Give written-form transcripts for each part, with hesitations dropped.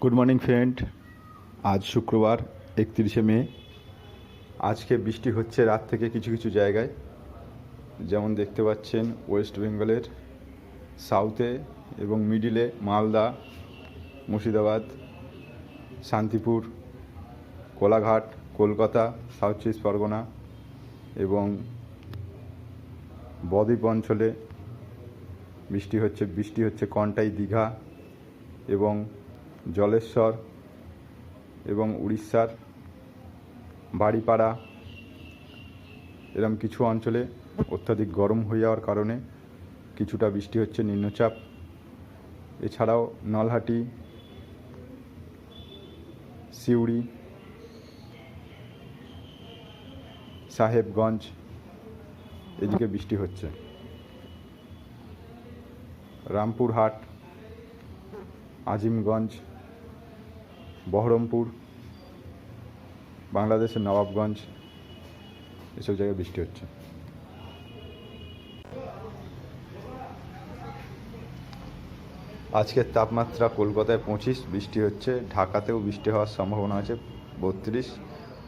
Good morning friend. আজ শুক্রবার 31শে মে। আজকে বৃষ্টি হচ্ছে রাত থেকে কিছু কিছু জায়গায়, যেমন দেখতে পাচ্ছেন ওয়েস্ট বেঙ্গলের সাউথে এবং মিডিলে মালদা, মুর্শিদাবাদ, শান্তিপুর, কোলাঘাট, কলকাতা, সাউথ চব্বিশ পরগনা এবং বদ্বীপ অঞ্চলে বৃষ্টি হচ্ছে কন্টাই, দীঘা এবং জলেশ্বর এবং উড়িষ্যার বাড়িপাড়া, এরম কিছু অঞ্চলে অত্যাধিক গরম হয়ে যাওয়ার কারণে কিছুটা বৃষ্টি হচ্ছে নিম্নচাপ। এছাড়াও নলহাটি, সিউড়ি, সাহেবগঞ্জ এদিকে বৃষ্টি হচ্ছে। রামপুরহাট, আজিমগঞ্জ, বহরমপুর, বাংলাদেশের নবাবগঞ্জ এসব জায়গায় বৃষ্টি হচ্ছে। আজকের তাপমাত্রা কলকাতায় 25, বৃষ্টি হচ্ছে। ঢাকাতেও বৃষ্টি হওয়ার সম্ভাবনা আছে 32,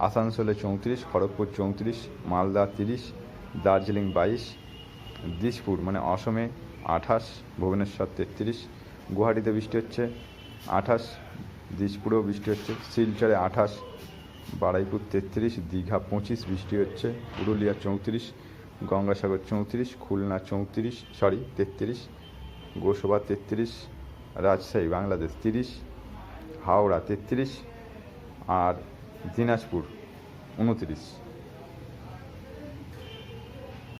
আসানসোলে 34, খড়গপুর 34, মালদা 30, দার্জিলিং 22, দিসপুর মানে অসমে 28, ভুবনেশ্বর 33, গুয়াহাটিতে বৃষ্টি হচ্ছে 28, দিসপুরেও বৃষ্টি হচ্ছে, শিলচরে 28, বারুইপুর 33, দীঘা 25 বৃষ্টি হচ্ছে, পুরুলিয়া 34, গঙ্গাসাগর 34, খুলনা 33, গোসবা 33, রাজশাহী বাংলাদেশ 30, হাওড়া 33 আর দিনাজপুর 29।